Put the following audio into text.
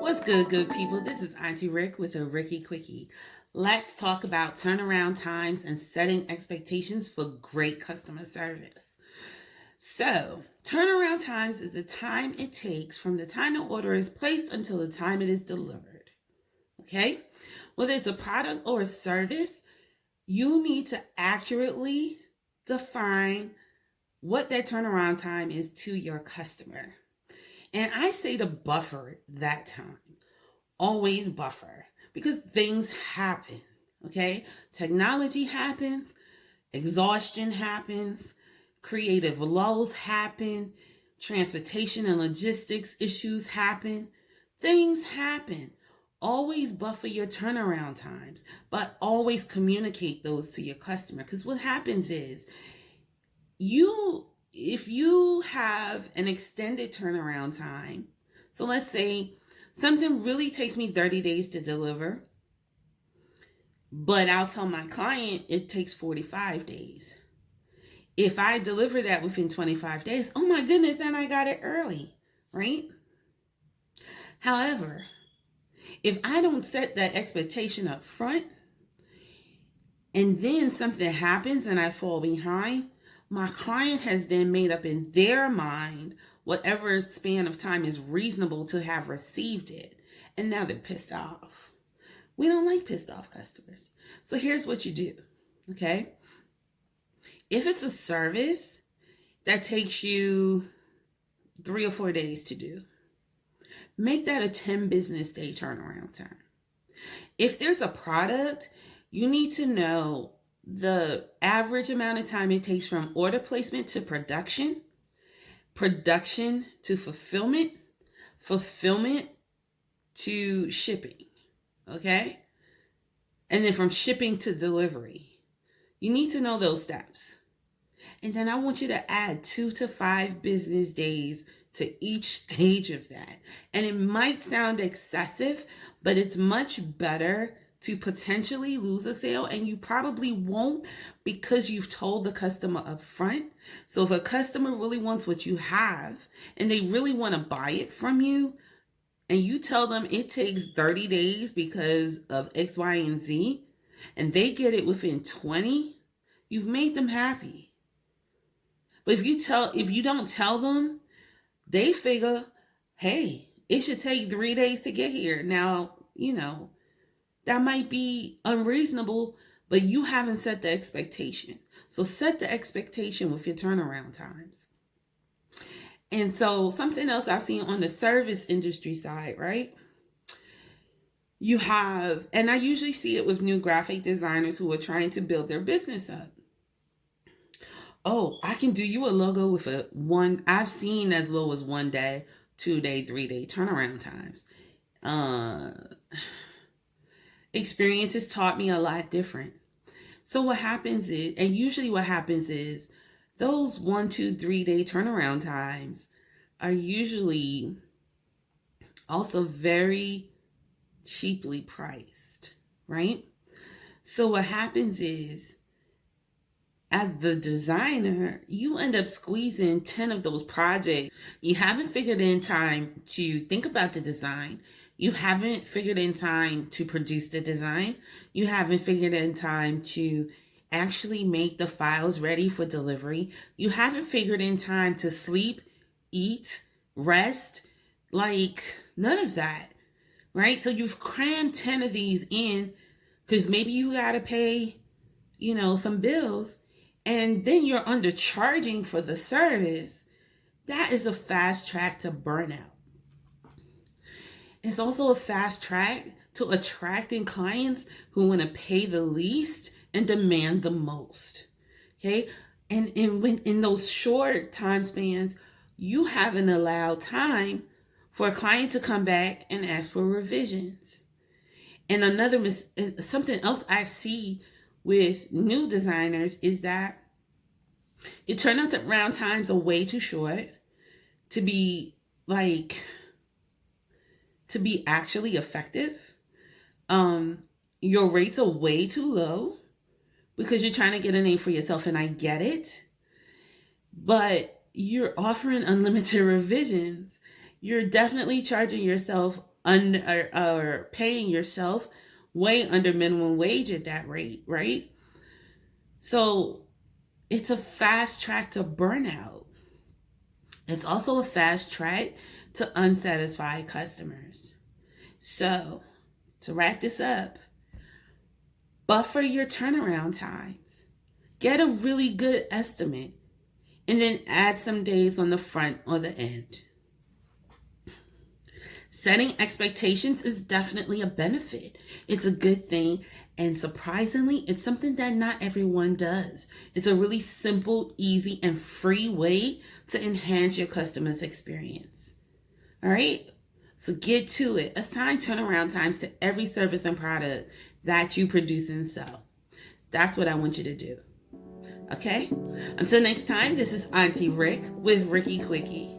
What's good people? This is Auntie Rick with a Ricky Quickie. Let's talk about turnaround times and setting expectations for great customer service. So, turnaround times is the time it takes from the time the order is placed until the time it is delivered. Okay? Whether it's a product or a service, you need to accurately define what that turnaround time is to your customer. And I say to buffer that time. Always buffer because things happen. Okay? Technology happens, exhaustion happens, creative lulls happen, transportation and logistics issues happen. Things happen. Always buffer your turnaround times, but always communicate those to your customer because what happens is if you have an extended turnaround time, so let's say something really takes me 30 days to deliver, but I'll tell my client it takes 45 days. If I deliver that within 25 days, oh my goodness, then I got it early, right? However, if I don't set that expectation up front and then something happens and I fall behind, my client has then made up in their mind whatever span of time is reasonable to have received it. And now they're pissed off. We don't like pissed off customers. So here's what you do, okay? If it's a service that takes you 3 or 4 days to do, make that a 10 business day turnaround time. If there's a product, you need to know the average amount of time it takes from order placement to production, production to fulfillment, fulfillment to shipping, okay? And then from shipping to delivery. You need to know those steps. And then I want you to add 2 to 5 business days to each stage of that. And it might sound excessive, but it's much better to potentially lose a sale, and you probably won't because you've told the customer up front. So if a customer really wants what you have and they really want to buy it from you, and you tell them it takes 30 days because of X, Y, and Z, and they get it within 20, you've made them happy. But if you don't tell them, they figure, hey, it should take 3 days to get here. Now, that might be unreasonable, but you haven't set the expectation. So set the expectation with your turnaround times. And so something else I've seen on the service industry side, right? You have, and I usually see it with new graphic designers who are trying to build their business up. Oh, I can do you a logo with I've seen as low as 1 day, 2 day, 3 day turnaround times. Experience has taught me a lot different. So what happens is, and usually what happens is, those 1, 2, 3 day turnaround times are usually also very cheaply priced, right? So what happens is, as the designer, you end up squeezing 10 of those projects. You haven't figured in time to think about the design. You haven't figured in time to produce the design. You haven't figured in time to actually make the files ready for delivery. You haven't figured in time to sleep, eat, rest, like none of that, right? So you've crammed 10 of these in because maybe you got to pay, some bills, and then you're undercharging for the service. That is a fast track to burnout. It's also a fast track to attracting clients who want to pay the least and demand the most. Okay? And in those short time spans, you haven't allowed time for a client to come back and ask for revisions. And something else I see with new designers is that your turnaround times are way too short to be actually effective. Your rates are way too low because you're trying to get a name for yourself, and I get it. But you're offering unlimited revisions. You're definitely charging yourself under or paying yourself way under minimum wage at that rate, right? So it's a fast track to burnout. It's also a fast track to unsatisfied customers. So, to wrap this up, buffer your turnaround times. Get a really good estimate and then add some days on the front or the end. Setting expectations is definitely a benefit. It's a good thing, and surprisingly, it's something that not everyone does. It's a really simple, easy, and free way to enhance your customer's experience. All right? So get to it. Assign turnaround times to every service and product that you produce and sell. That's what I want you to do. Okay? Until next time, this is Auntie Rick with Ricky Quickie.